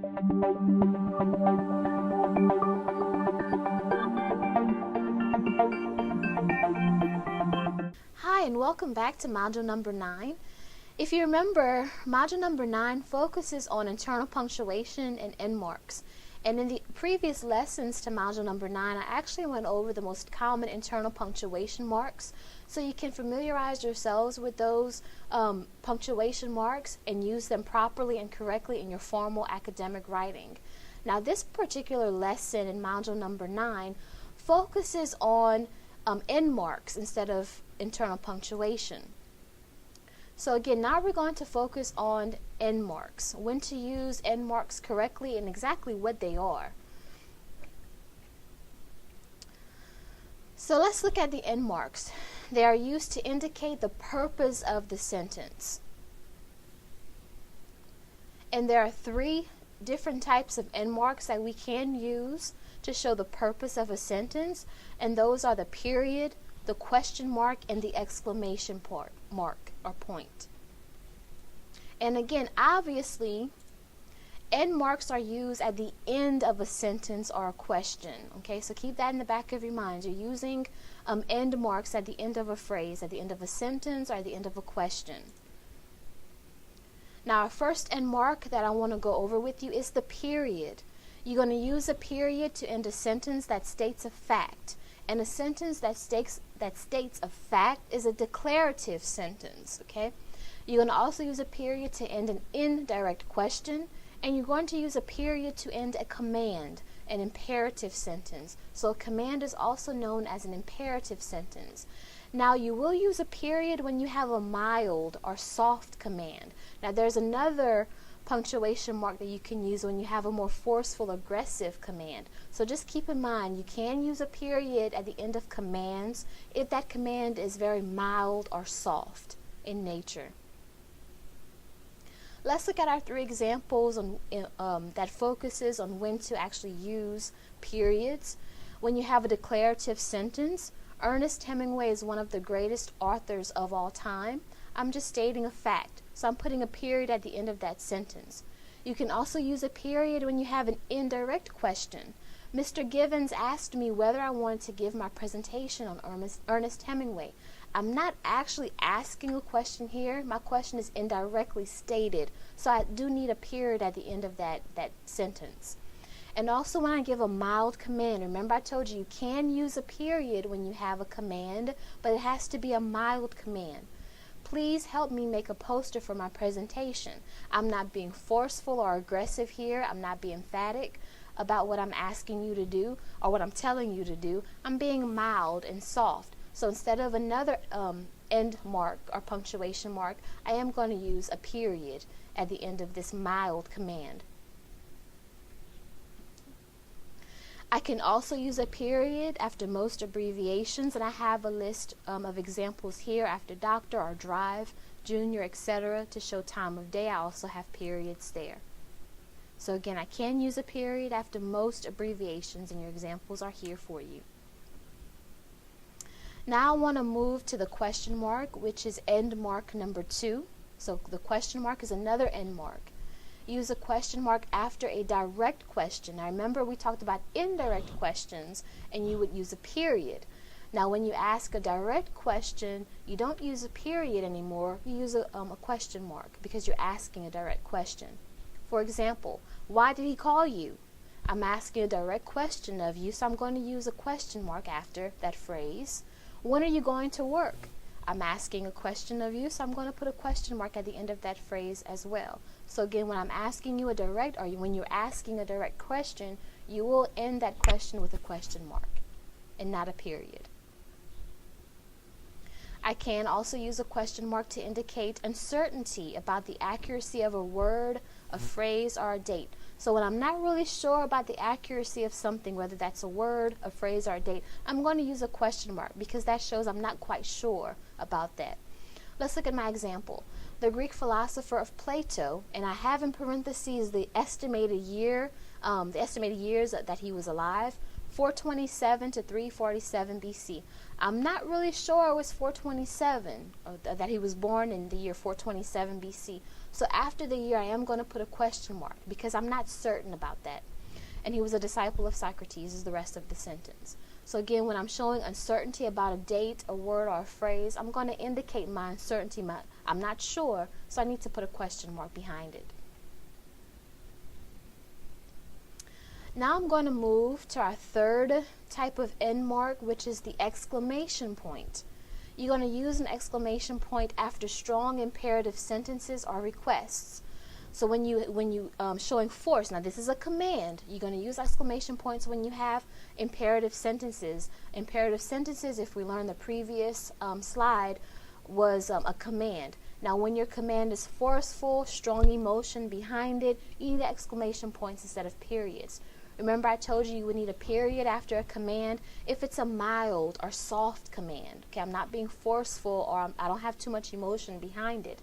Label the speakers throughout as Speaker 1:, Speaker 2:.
Speaker 1: Hi, and welcome back to module number 9. If you remember, module number 9 focuses on internal punctuation and end marks. And in the previous lessons to module number 9, I actually went over the most common internal punctuation marks, so you can familiarize yourselves with those punctuation marks and use them properly and correctly in your formal academic writing. Now, this particular lesson in module number 9 focuses on end marks instead of internal punctuation. So again, now we're going to focus on end marks, when to use end marks correctly and exactly what they are. So let's look at the end marks. They are used to indicate the purpose of the sentence. And there are 3 different types of end marks that we can use to show the purpose of a sentence, and those are the period, the question mark, and the exclamation mark or point. And again, obviously, end marks are used at the end of a sentence or a question. Okay, so keep that in the back of your mind. You're using end marks at the end of a phrase, at the end of a sentence, or at the end of a question. Now, our first end mark that I want to go over with you is the period. You're going to use a period to end a sentence that states a fact. And a sentence that states a fact is a declarative sentence, okay? You're going to also use a period to end an indirect question, and you're going to use a period to end a command, an imperative sentence. So a command is also known as an imperative sentence. Now, you will use a period when you have a mild or soft command. Now, there's another punctuation mark that you can use when you have a more forceful, aggressive command. So just keep in mind, you can use a period at the end of commands if that command is very mild or soft in nature. Let's look at our 3 examples that focuses on when to actually use periods. When you have a declarative sentence, Ernest Hemingway is one of the greatest authors of all time. I'm just stating a fact, so I'm putting a period at the end of that sentence. You can also use a period when you have an indirect question. Mr. Givens asked me whether I wanted to give my presentation on Ernest Hemingway. I'm not actually asking a question here. My question is indirectly stated, so I do need a period at the end of that sentence. And also when I give a mild command, remember I told you can use a period when you have a command, but it has to be a mild command. Please help me make a poster for my presentation. I'm not being forceful or aggressive here. I'm not being emphatic about what I'm asking you to do or what I'm telling you to do. I'm being mild and soft. So instead of another end mark or punctuation mark, I am going to use a period at the end of this mild command. I can also use a period after most abbreviations, and I have a list of examples here after doctor or drive, junior, etc. to show time of day. I also have periods there. So again, I can use a period after most abbreviations, and your examples are here for you. Now I want to move to the question mark, which is end mark number 2. So the question mark is another end mark. Use a question mark after a direct question. Now remember, we talked about indirect questions, and you would use a period. Now when you ask a direct question, you don't use a period anymore. You use a question mark because you're asking a direct question. For example, why did he call you? I'm asking a direct question of you, so I'm going to use a question mark after that phrase. When are you going to work? I'm asking a question of you, so I'm going to put a question mark at the end of that phrase as well. So again, when I'm asking you a direct, or when you're asking a direct question, you will end that question with a question mark and not a period. I can also use a question mark to indicate uncertainty about the accuracy of a word, a phrase, or a date. So when I'm not really sure about the accuracy of something, whether that's a word, a phrase, or a date, I'm going to use a question mark because that shows I'm not quite sure about that. Let's look at my example. The Greek philosopher of Plato, and I have in parentheses the estimated years that he was alive, 427 to 347 BC. I'm not really sure it was 427, or that he was born in the year 427 BC. So after the year, I am going to put a question mark because I'm not certain about that. And he was a disciple of Socrates is the rest of the sentence. So again, when I'm showing uncertainty about a date, a word, or a phrase, I'm going to indicate my uncertainty. I'm not sure, so I need to put a question mark behind it. Now I'm going to move to our third type of end mark, which is the exclamation point. You're going to use an exclamation point after strong imperative sentences or requests. So when you showing force, now this is a command. You're going to use exclamation points when you have imperative sentences. Imperative sentences, if we learned the previous slide, was a command. Now when your command is forceful, strong emotion behind it, you need exclamation points instead of periods. Remember I told you would need a period after a command if it's a mild or soft command. Okay, I'm not being forceful or I don't have too much emotion behind it.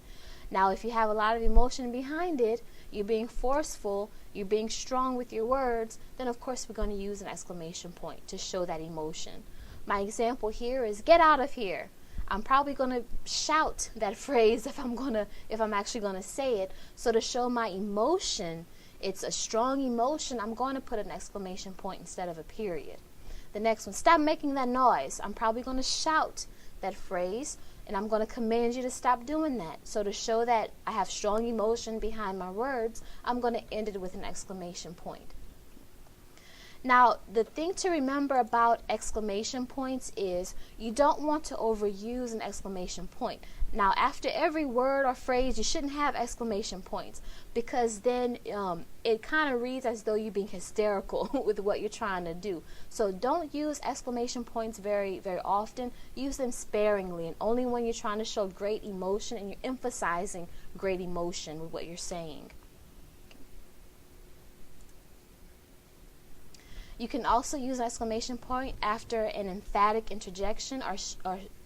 Speaker 1: Now, if you have a lot of emotion behind it, you're being forceful, you're being strong with your words, then of course we're going to use an exclamation point to show that emotion. My example here is get out of here. I'm probably going to shout that phrase if I'm actually going to say it. So to show my emotion, it's a strong emotion, I'm going to put an exclamation point instead of a period. The next one, stop making that noise. I'm probably going to shout that phrase, and I'm going to command you to stop doing that. So to show that I have strong emotion behind my words, I'm going to end it with an exclamation point. Now, the thing to remember about exclamation points is you don't want to overuse an exclamation point. Now, after every word or phrase, you shouldn't have exclamation points because then it kind of reads as though you're being hysterical with what you're trying to do. So don't use exclamation points very, very often. Use them sparingly and only when you're trying to show great emotion and you're emphasizing great emotion with what you're saying. You can also use an exclamation point after an emphatic interjection or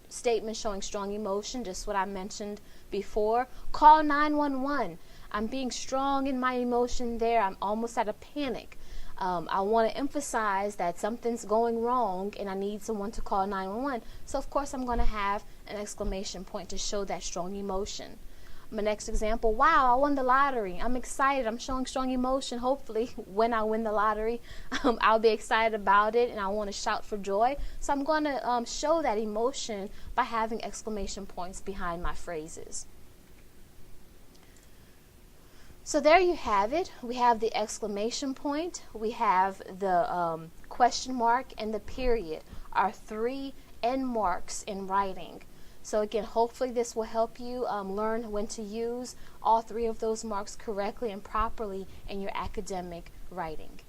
Speaker 1: statement showing strong emotion, just what I mentioned before. Call 911. I'm being strong in my emotion there. I'm almost at a panic. I want to emphasize that something's going wrong and I need someone to call 911. So of course I'm going to have an exclamation point to show that strong emotion. My next example, wow, I won the lottery. I'm excited. I'm showing strong emotion. Hopefully, when I win the lottery, I'll be excited about it and I want to shout for joy. So I'm going to show that emotion by having exclamation points behind my phrases. So there you have it. We have the exclamation point, we have the question mark, and the period, our three end marks in writing. So again, hopefully this will help you learn when to use all three of those marks correctly and properly in your academic writing.